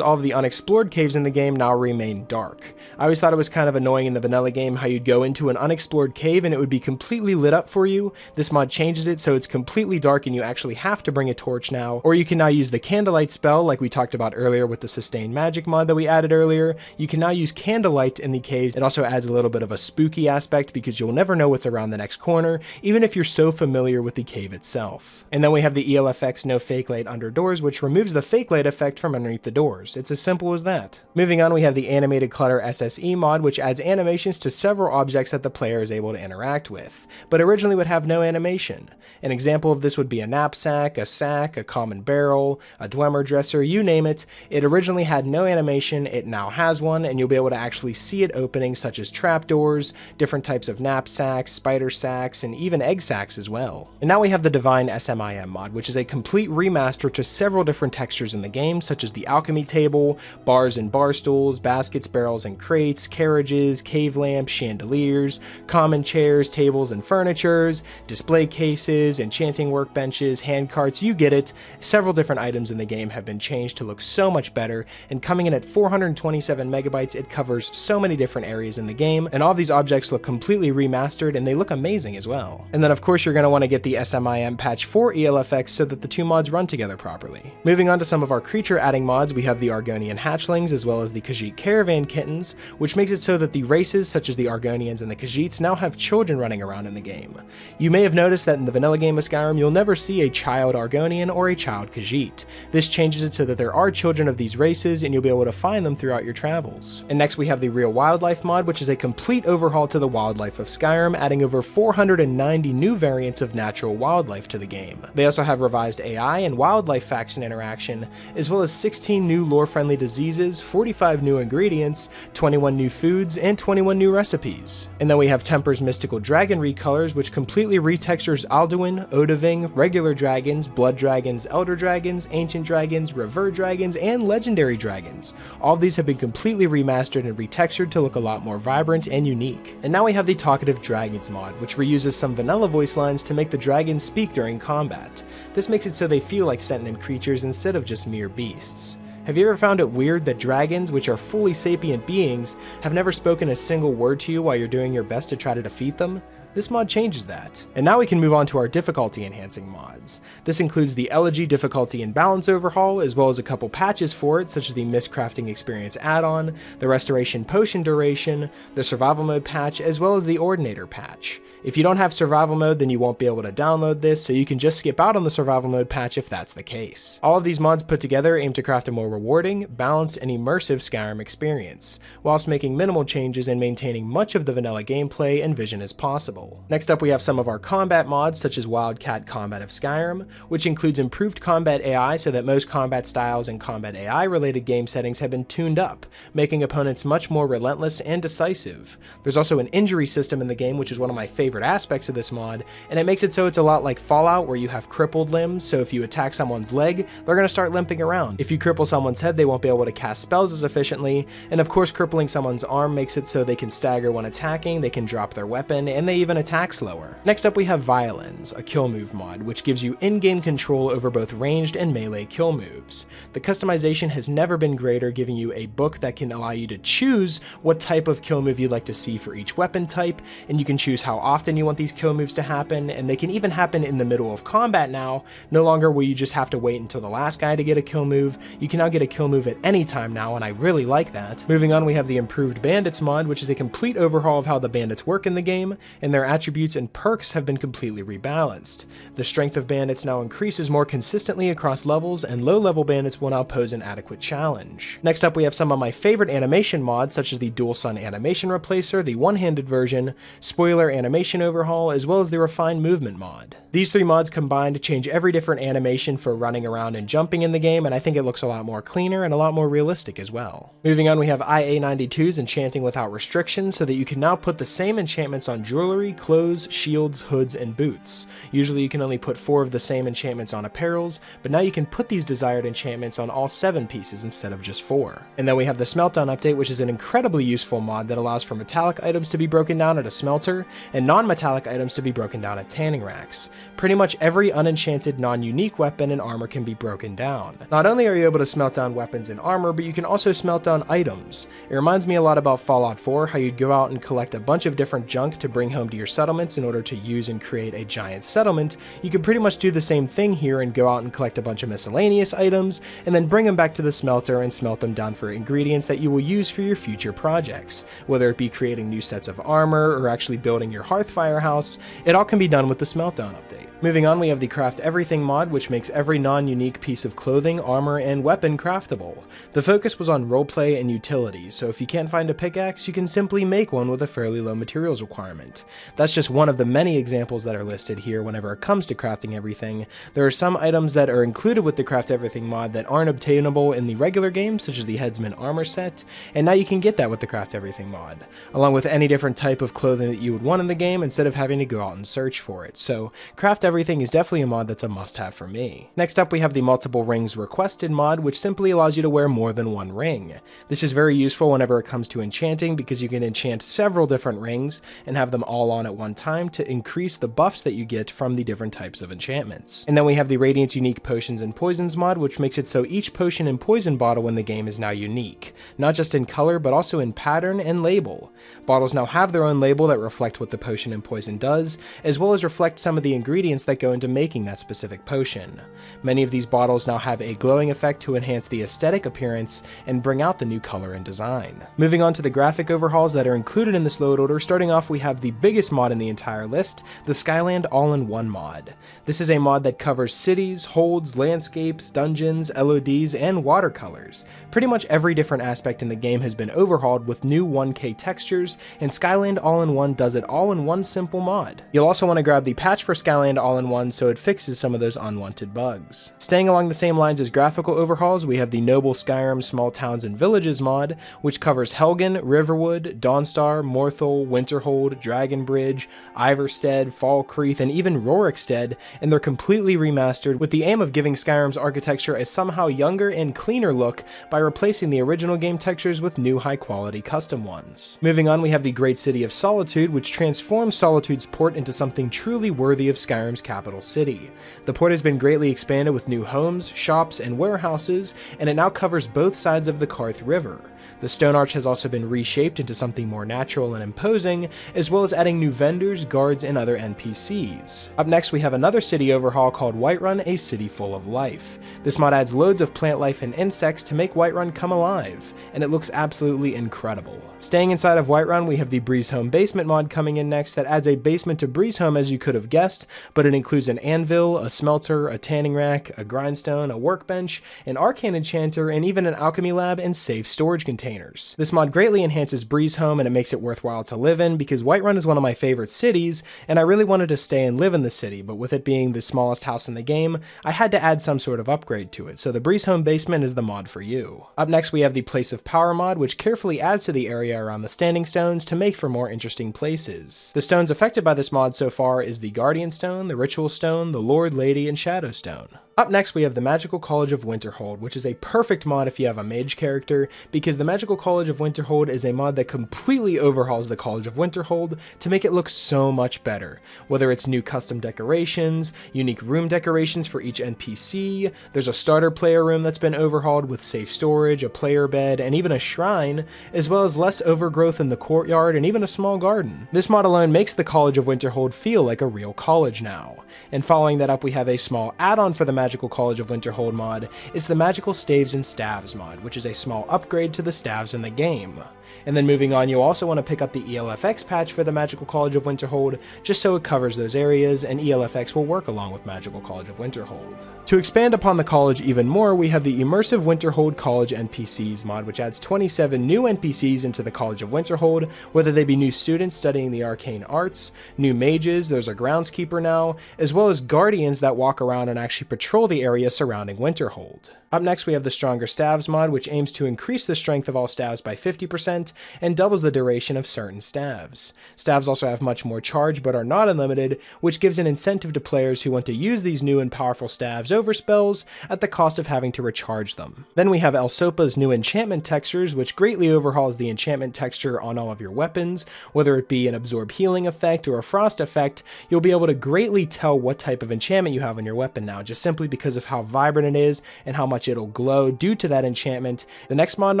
all of the unexplored caves in the game now remain dark. I always thought it was kind of annoying in the vanilla game how you'd go into an unexplored cave and it would be completely lit up for you. This mod changes it so it's completely dark and you actually have to bring a torch now, or you can now use the candlelight spell like we talked about earlier with the Sustained Magic mod that we added earlier. You can now use candlelight in the caves. It also adds a little bit of a spooky aspect because you'll never know what's around the next corner, even if you're so familiar with the cave itself. And then we have the ELFX No Fake Light Under Doors, which removes the fake light effect from underneath the doors. It's as simple as that. Moving on, we have the Animated Clutter SSE mod, which adds animations to several objects that the player is able to interact with, but originally would have no animation. An example of this would be a knapsack, a sack, a common barrel, a Dwemer dresser, you name it. It originally had no animation, it now has one, and you'll be able to actually see it opening, such as trapdoors, different types of knapsacks, spider sacks, and even egg sacks as well. And now we have the Divine SMIM mod, which is a complete remaster to several different textures in the game, such as the alchemy table, bars and bar stools, baskets, barrels and crates, carriages, cave lamps, chandeliers, common chairs, tables and furnitures, display cases, enchanting workbenches, hand carts, you get it. Several different items in the game have been changed to look so much better, and coming in at 427 megabytes, it covers so many different areas in the game, and all of these objects look completely remastered and they look amazing as well. And then of course you're going to want to get the SMIM patch for ELFX so that the two mods run together properly. Moving on to some of our creature adding mods, we have the Argonian hatchlings as well as the Khajiit caravan kittens, which makes it so that the races such as the Argonians and the Khajiits now have children running around in the game. You may have noticed that in the vanilla game of Skyrim, you'll never see a child Argonian or a child Khajiit. This changes it so that there are children of these races and you'll be able to find them throughout your travels. And next we have the Real Wildlife mod, which is a complete overhaul to the wildlife of Skyrim, adding over 490 new variants of natural wildlife to the game. They also have revised AI and wildlife faction interaction, as well as 16 new lore-friendly diseases, 45 new ingredients, 21 new foods, and 21 new recipes. And then we have Tempers Mystical Dragon recolors, which completely retextures Alduin, Odahviing, regular dragons, blood dragons, elder dragons, ancient dragons, revered dragons, and legendary dragons. All of these have been completely remastered and retextured to look a lot more vibrant and unique. And now we have the Talkative Dragons mod, which reuses some vanilla voice lines to make the dragons speak during combat. This makes it so they feel like sentient creatures instead of just mere beasts. Have you ever found it weird that dragons, which are fully sapient beings, have never spoken a single word to you while you're doing your best to try to defeat them? This mod changes that. And now we can move on to our difficulty enhancing mods. This includes the Elegy difficulty and balance overhaul, as well as a couple patches for it, such as the Mistcrafting Experience add-on, the Restoration Potion duration, the Survival Mode patch, as well as the Ordinator patch. If you don't have Survival Mode, then you won't be able to download this, so you can just skip out on the Survival Mode patch if that's the case. All of these mods put together aim to craft a more rewarding, balanced, and immersive Skyrim experience, whilst making minimal changes and maintaining much of the vanilla gameplay and vision as possible. Next up we have some of our combat mods, such as Wildcat Combat of Skyrim, which includes improved combat AI so that most combat styles and combat AI related game settings have been tuned up, making opponents much more relentless and decisive. There's also an injury system in the game, which is one of my favorite aspects of this mod, and it makes it so it's a lot like Fallout, where you have crippled limbs, so if you attack someone's leg, they're going to start limping around. If you cripple someone's head, they won't be able to cast spells as efficiently, and of course crippling someone's arm makes it so they can stagger when attacking, they can drop their weapon, and they even attack slower. Next up we have Violins, a kill move mod, which gives you in-game control over both ranged and melee kill moves. The customization has never been greater, giving you a book that can allow you to choose what type of kill move you'd like to see for each weapon type, and you can choose how often you want these kill moves to happen, and they can even happen in the middle of combat now. No longer will you just have to wait until the last guy to get a kill move, you can now get a kill move at any time now, and I really like that. Moving on, we have the Improved Bandits mod, which is a complete overhaul of how the bandits work in the game, and their attributes and perks have been completely rebalanced. The strength of bandits now increases more consistently across levels, and low-level bandits will now pose an adequate challenge. Next up we have some of my favorite animation mods, such as the Dual Sun Animation Replacer, the one-handed version, Spoiler Animation Overhaul, as well as the Refined Movement mod. These three mods combined to change every different animation for running around and jumping in the game, and I think it looks a lot more cleaner and a lot more realistic as well. Moving on, we have IA92's Enchanting Without Restrictions, so that you can now put the same enchantments on jewelry, clothes, shields, hoods, and boots. Usually you can only put 4 of the same enchantments on apparels, but now you can put these desired enchantments on all 7 pieces instead of just 4. And then we have the Smeltdown update, which is an incredibly useful mod that allows for metallic items to be broken down at a smelter, and non-metallic items to be broken down at tanning racks. Pretty much every unenchanted, non-unique weapon and armor can be broken down. Not only are you able to smelt down weapons and armor, but you can also smelt down items. It reminds me a lot about Fallout 4, how you'd go out and collect a bunch of different junk to bring home to your settlements in order to use and create a giant settlement. You could pretty much do the same thing here and go out and collect a bunch of miscellaneous items, and then bring them back to the smelter and smelt them down for ingredients that you will use for your future projects. Whether it be creating new sets of armor, or actually building your Hearthfire house, it all can be done with the Smeltdown update. Moving on, we have the Craft Everything mod, which makes every non-unique piece of clothing, armor, and weapon craftable. The focus was on roleplay and utility, so if you can't find a pickaxe, you can simply make one with a fairly low materials requirement. That's just one of the many examples that are listed here whenever it comes to crafting everything. There are some items that are included with the Craft Everything mod that aren't obtainable in the regular game, such as the Headsman armor set, and now you can get that with the Craft Everything mod, along with any different type of clothing that you would want in the game instead of having to go out and search for it. So Craft Everything is definitely a mod that's a must-have for me. Next up, we have the Multiple Rings Requested mod, which simply allows you to wear more than one ring. This is very useful whenever it comes to enchanting, because you can enchant several different rings and have them all on at one time to increase the buffs that you get from the different types of enchantments. And then we have the Radiant Unique Potions and Poisons mod, which makes it so each potion and poison bottle in the game is now unique, not just in color but also in pattern and label. Bottles now have their own label that reflect what the potion and poison does, as well as reflect some of the ingredients that go into making that specific potion. Many of these bottles now have a glowing effect to enhance the aesthetic appearance and bring out the new color and design. Moving on to the graphic overhauls that are included in this load order, starting off we have the biggest mod in the entire list, the Skyland All-in-One mod. This is a mod that covers cities, holds, landscapes, dungeons, LODs, and watercolors. Pretty much every different aspect in the game has been overhauled with new 1K textures, and Skyland All-in-One does it all in one simple mod. You'll also want to grab the patch for Skyland All all in one, so it fixes some of those unwanted bugs. Staying along the same lines as graphical overhauls, we have the Noble Skyrim Small Towns and Villages mod, which covers Helgen, Riverwood, Dawnstar, Morthul, Winterhold, Dragonbridge, Iverstead, Falkreath, and even Rorikstead, and they're completely remastered with the aim of giving Skyrim's architecture a somehow younger and cleaner look by replacing the original game textures with new high-quality custom ones. Moving on, we have the Great City of Solitude, which transforms Solitude's port into something truly worthy of Skyrim's capital city. The port has been greatly expanded with new homes, shops, and warehouses, and it now covers both sides of the Karth River. The Stone Arch has also been reshaped into something more natural and imposing, as well as adding new vendors, guards, and other NPCs. Up next, we have another city overhaul called Whiterun, a city full of life. This mod adds loads of plant life and insects to make Whiterun come alive, and it looks absolutely incredible. Staying inside of Whiterun, we have the Breezehome Basement mod coming in next that adds a basement to Breezehome, as you could have guessed, but it includes an anvil, a smelter, a tanning rack, a grindstone, a workbench, an arcane enchanter, and even an alchemy lab and safe storage containers. This mod greatly enhances Breezehome, and it makes it worthwhile to live in because Whiterun is one of my favorite cities, and I really wanted to stay and live in the city, but with it being the smallest house in the game, I had to add some sort of upgrade to it, so the Breezehome Basement is the mod for you. Up next, we have the Place of Power mod, which carefully adds to the area around the standing stones to make for more interesting places. The stones affected by this mod so far is the Guardian Stone, the Ritual Stone, the Lord, Lady, and Shadow Stone. Up next, we have the Magical College of Winterhold, which is a perfect mod if you have a mage character, because the Magical College of Winterhold is a mod that completely overhauls the College of Winterhold to make it look so much better. Whether it's new custom decorations, unique room decorations for each NPC, there's a starter player room that's been overhauled with safe storage, a player bed, and even a shrine, as well as less overgrowth in the courtyard and even a small garden. This mod alone makes the College of Winterhold feel like a real college now. And following that up, we have a small add-on for the Magical College of Winterhold mod. It's the Magical Staves and Staves mod, which is a small upgrade to the staves in the game. And then moving on, you also want to pick up the ELFX patch for the Magical College of Winterhold, just so it covers those areas, and ELFX will work along with Magical College of Winterhold. To expand upon the college even more, we have the Immersive Winterhold College NPCs mod, which adds 27 new NPCs into the College of Winterhold, whether they be new students studying the arcane arts, new mages, there's a groundskeeper now, as well as guardians that walk around and actually patrol the area surrounding Winterhold. Up next, we have the Stronger Staves mod, which aims to increase the strength of all staves by 50% and doubles the duration of certain staves. Staves also have much more charge but are not unlimited, which gives an incentive to players who want to use these new and powerful staves over spells at the cost of having to recharge them. Then we have Elsopa's new enchantment textures, which greatly overhauls the enchantment texture on all of your weapons. Whether it be an absorb healing effect or a frost effect, you'll be able to greatly tell what type of enchantment you have on your weapon now, just simply because of how vibrant it is and how much it'll glow due to that enchantment. The next mod on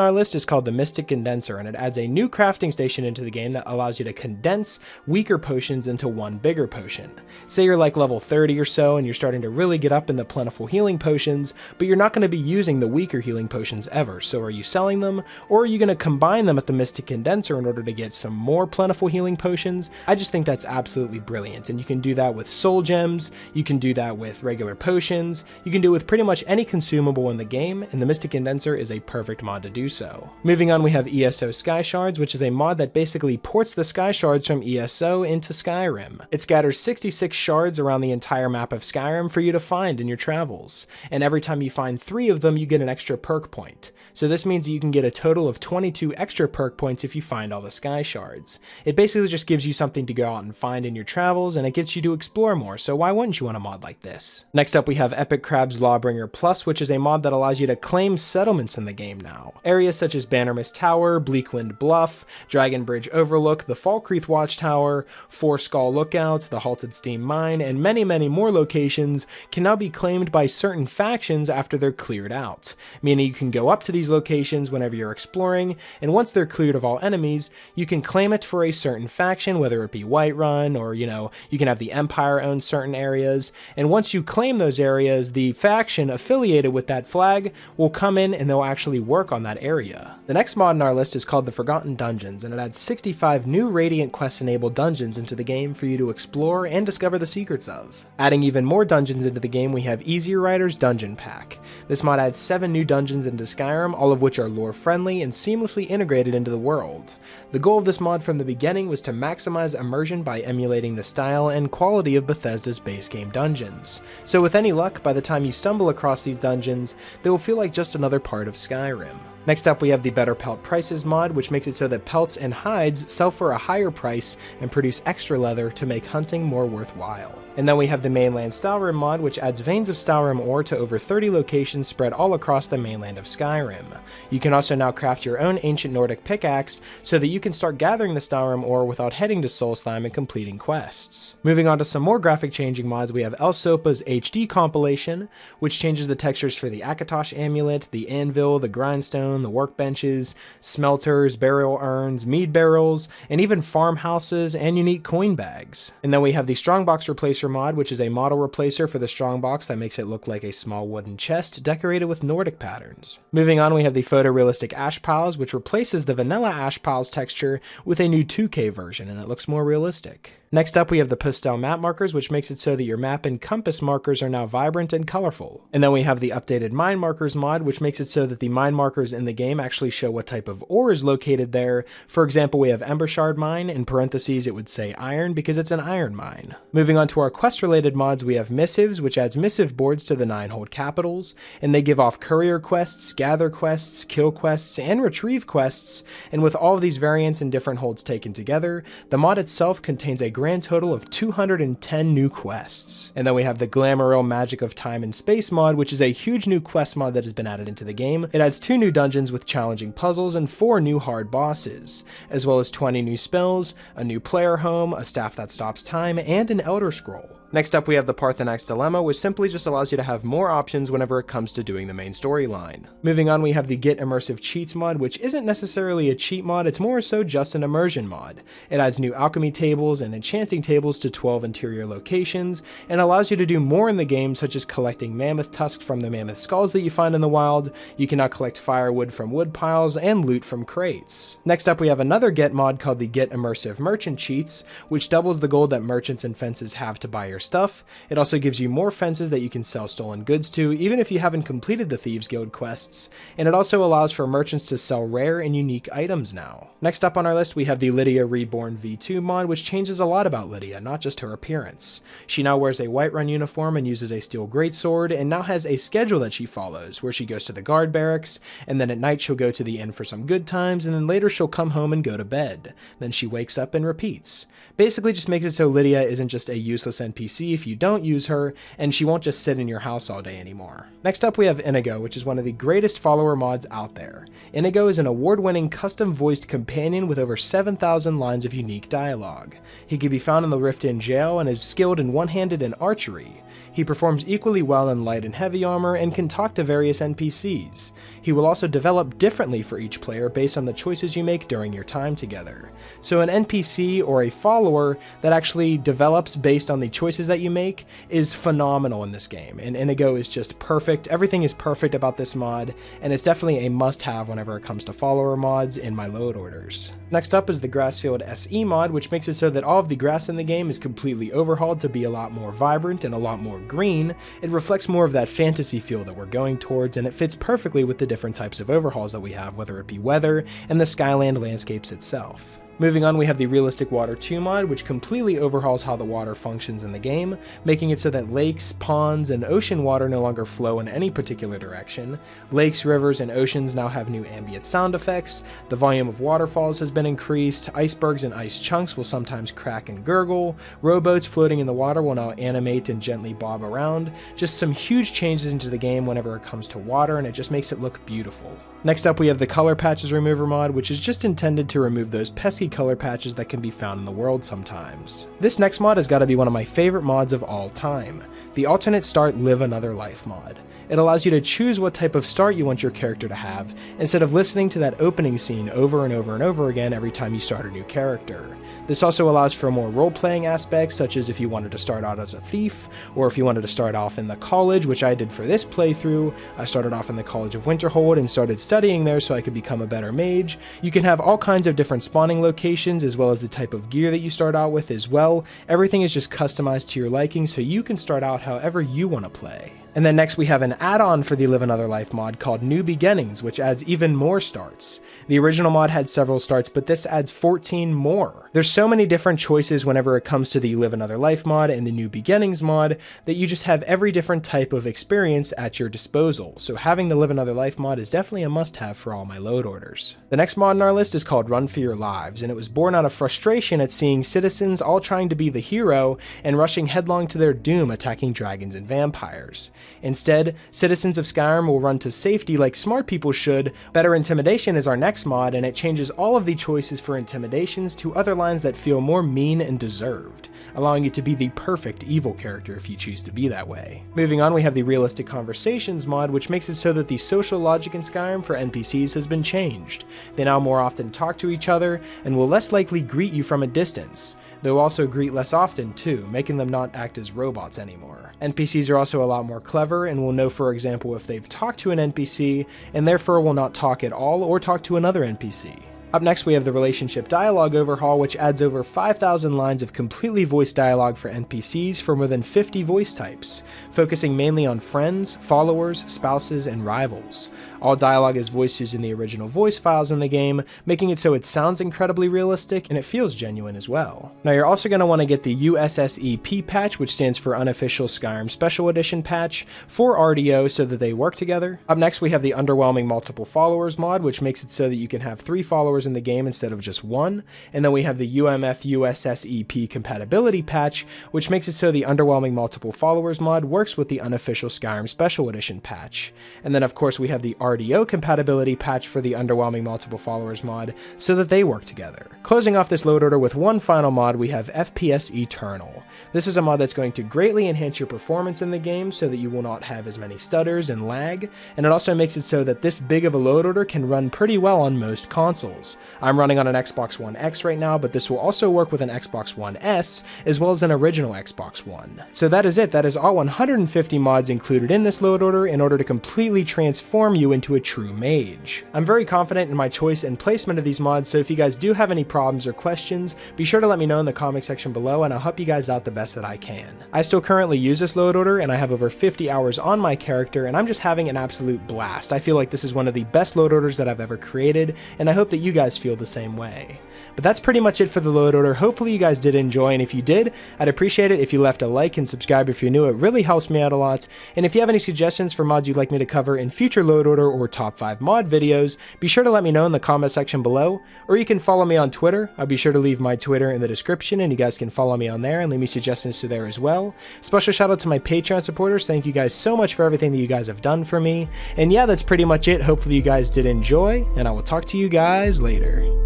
our list is called the Mystic Condenser, and it adds a new crafting station into the game that allows you to condense weaker potions into one bigger potion. Say you're like level 30 or so and you're starting to really get up in the plentiful healing potions, but you're not going to be using the weaker healing potions ever, so are you selling them, or are you going to combine them at the Mystic Condenser in order to get some more plentiful healing potions? I just think that's absolutely brilliant, and you can do that with soul gems, you can do that with regular potions, you can do it with pretty much any consumable in the game, and the Mystic Condenser is a perfect mod to do so. Moving on, we have ESO Sky Shards, which is a mod that basically ports the Sky Shards from ESO into Skyrim. It scatters 66 shards around the entire map of Skyrim for you to find in your travels, and every time you find 3 of them, you get an extra perk point. So this means that you can get a total of 22 extra perk points if you find all the Sky Shards. It basically just gives you something to go out and find in your travels, and it gets you to explore more, so why wouldn't you want a mod like this? Next up, we have Epic Crab's Lawbringer Plus, which is a mod that allows you to claim settlements in the game now. Areas such as Bannermist Tower, Bleakwind Bluff, Dragonbridge Overlook, the Falkreath Watchtower, Four Skull Lookouts, the Halted Steam Mine, and many more locations can now be claimed by certain factions after they're cleared out, meaning you can go up to these locations whenever you're exploring, and once they're cleared of all enemies, you can claim it for a certain faction, whether it be Whiterun, or you can have the Empire own certain areas, and once you claim those areas, the faction affiliated with that flag will come in and they'll actually work on that area. The next mod on our list is called called the Forgotten Dungeons, and it adds 65 new Radiant Quest-enabled dungeons into the game for you to explore and discover the secrets of. Adding even more dungeons into the game, we have Easier Riders Dungeon Pack. This mod adds 7 new dungeons into Skyrim, all of which are lore-friendly and seamlessly integrated into the world. The goal of this mod from the beginning was to maximize immersion by emulating the style and quality of Bethesda's base game dungeons. So with any luck, by the time you stumble across these dungeons, they will feel like just another part of Skyrim. Next up, we have the Better Pelt Prices mod, which makes it so that pelts and hides sell for a higher price and produce extra leather to make hunting more worthwhile. And then we have the Mainland Stalrim mod, which adds veins of Stalrim ore to over 30 locations spread all across the mainland of Skyrim. You can also now craft your own ancient Nordic pickaxe so that you can start gathering the Stalrim ore without heading to Solstheim and completing quests. Moving on to some more graphic changing mods, we have El Sopa's HD compilation, which changes the textures for the Akatosh amulet, the anvil, the grindstone, the workbenches, smelters, burial urns, mead barrels, and even farmhouses and unique coin bags. And then we have the Strongbox Replacer mod, which is a model replacer for the Strongbox that makes it look like a small wooden chest decorated with Nordic patterns. Moving on, we have the photorealistic ash piles, which replaces the vanilla ash piles texture with a new 2K version, and it looks more realistic. Next up, we have the pastel map markers, which makes it so that your map and compass markers are now vibrant and colorful. And then we have the updated mine markers mod, which makes it so that the mine markers in the game actually show what type of ore is located there. For example, we have Embershard Mine, in parentheses it would say iron because it's an iron mine. Moving on to our quest-related mods, we have Missives, which adds missive boards to the 9-hold capitals, and they give off courier quests, gather quests, kill quests, and retrieve quests, and with all of these variants and different holds taken together, the mod itself contains a grand total of 210 new quests. And then we have the Glamouril Magic of Time and Space mod, which is a huge new quest mod that has been added into the game. It adds 2 new dungeons with challenging puzzles and 4 new hard bosses, as well as 20 new spells, a new player home, a staff that stops time, and an Elder Scroll. Next up, we have the Parthenax Dilemma, which simply just allows you to have more options whenever it comes to doing the main storyline. Moving on, we have the Get Immersive Cheats mod, which isn't necessarily a cheat mod, it's more so just an immersion mod. It adds new alchemy tables and enchanting tables to 12 interior locations, and allows you to do more in the game, such as collecting mammoth tusks from the mammoth skulls that you find in the wild. You can now collect firewood from wood piles and loot from crates. Next up, we have another Get mod called the Get Immersive Merchant Cheats, which doubles the gold that merchants and fences have to buy your stuff. It also gives you more fences that you can sell stolen goods to, even if you haven't completed the Thieves Guild quests, and it also allows for merchants to sell rare and unique items now. Next up on our list, we have the Lydia Reborn V2 mod, which changes a lot about Lydia, not just her appearance. She now wears a Whiterun uniform and uses a steel greatsword, and now has a schedule that she follows, where she goes to the guard barracks, and then at night she'll go to the inn for some good times, and then later she'll come home and go to bed. Then she wakes up and repeats. Basically just makes it so Lydia isn't just a useless NPC if you don't use her, and she won't just sit in your house all day anymore. Next up, we have Inigo, which is one of the greatest follower mods out there. Inigo is an award-winning custom-voiced companion with over 7,000 lines of unique dialogue. He can be found in the Rift Inn jail and is skilled in one-handed and archery. He performs equally well in light and heavy armor and can talk to various NPCs. He will also develop differently for each player based on the choices you make during your time together. So an NPC or a follower that actually develops based on the choices that you make is phenomenal in this game, and Inigo is just perfect. Everything is perfect about this mod, and it's definitely a must-have whenever it comes to follower mods in my load orders. Next up is the Grassfield SE mod, which makes it so that all of the grass in the game is completely overhauled to be a lot more vibrant and a lot more green. It reflects more of that fantasy feel that we're going towards, and it fits perfectly with the different types of overhauls that we have, whether it be weather and the Skyland landscapes itself. Moving on, we have the Realistic Water 2 mod, which completely overhauls how the water functions in the game, making it so that lakes, ponds, and ocean water no longer flow in any particular direction. Lakes, rivers, and oceans now have new ambient sound effects, the volume of waterfalls has been increased, icebergs and ice chunks will sometimes crack and gurgle, rowboats floating in the water will now animate and gently bob around. Just some huge changes into the game whenever it comes to water, and it just makes it look beautiful. Next up, we have the Color Patches Remover mod, which is just intended to remove those pesky color patches that can be found in the world sometimes. This next mod has got to be one of my favorite mods of all time, the Alternate Start Live Another Life mod. It allows you to choose what type of start you want your character to have, instead of listening to that opening scene over and over and over again every time you start a new character. This also allows for more role-playing aspects, such as if you wanted to start out as a thief, or if you wanted to start off in the college, which I did for this playthrough. I started off in the College of Winterhold and started studying there so I could become a better mage. You can have all kinds of different spawning locations, as well as the type of gear that you start out with as well. Everything is just customized to your liking, so you can start out however you want to play. And then next we have an add-on for the Live Another Life mod called New Beginnings, which adds even more starts. The original mod had several starts, but this adds 14 more. There's so many different choices whenever it comes to the Live Another Life mod and the New Beginnings mod that you just have every different type of experience at your disposal. So having the Live Another Life mod is definitely a must-have for all my load orders. The next mod on our list is called Run for Your Lives, and it was born out of frustration at seeing citizens all trying to be the hero and rushing headlong to their doom attacking dragons and vampires. Instead, citizens of Skyrim will run to safety like smart people should. Better Intimidation is our next mod, and it changes all of the choices for intimidations to other lines that feel more mean and deserved, allowing you to be the perfect evil character if you choose to be that way. Moving on, we have the Realistic Conversations mod, which makes it so that the social logic in Skyrim for NPCs has been changed. They now more often talk to each other and will less likely greet you from a distance. They'll also greet less often too, making them not act as robots anymore. NPCs are also a lot more clever and will know, for example, if they've talked to an NPC, and therefore will not talk at all or talk to another NPC. Up next we have the Relationship Dialogue Overhaul, which adds over 5,000 lines of completely voiced dialogue for NPCs for more than 50 voice types, focusing mainly on friends, followers, spouses, and rivals. All dialogue is voiced using the original voice files in the game, making it so it sounds incredibly realistic and it feels genuine as well. Now you're also going to want to get the USSEP patch, which stands for Unofficial Skyrim Special Edition patch, for RDO so that they work together. Up next we have the Underwhelming Multiple Followers mod, which makes it so that you can have 3 followers in the game instead of just 1. And then we have the UMF USSEP compatibility patch, which makes it so the Underwhelming Multiple Followers mod works with the Unofficial Skyrim Special Edition patch. And then of course we have the RDO compatibility patch for the Underwhelming Multiple Followers mod so that they work together. Closing off this load order with one final mod, we have FPS Eternal. This is a mod that's going to greatly enhance your performance in the game so that you will not have as many stutters and lag, and it also makes it so that this big of a load order can run pretty well on most consoles. I'm running on an Xbox One X right now, but this will also work with an Xbox One S as well as an original Xbox One. So that is it. That is all 150 mods included in this load order in order to completely transform you into a true mage. I'm very confident in my choice and placement of these mods, so if you guys do have any problems or questions, be sure to let me know in the comment section below and I'll help you guys out the best that I can. I still currently use this load order and I have over 50 hours on my character and I'm just having an absolute blast. I feel like this is one of the best load orders that I've ever created, and I hope that you guys feel the same way. But that's pretty much it for the load order. Hopefully you guys did enjoy, and if you did, I'd appreciate it if you left a like and subscribe if you're new. It really helps me out a lot. And if you have any suggestions for mods you'd like me to cover in future load order or top 5 mod videos, be sure to let me know in the comment section below, or you can follow me on Twitter. I'll be sure to leave my Twitter in the description and you guys can follow me on there and leave me suggestions to there as well. Special shout out to my Patreon supporters. Thank you guys so much for everything that you guys have done for me. And yeah, that's pretty much it. Hopefully you guys did enjoy, and I will talk to you guys later.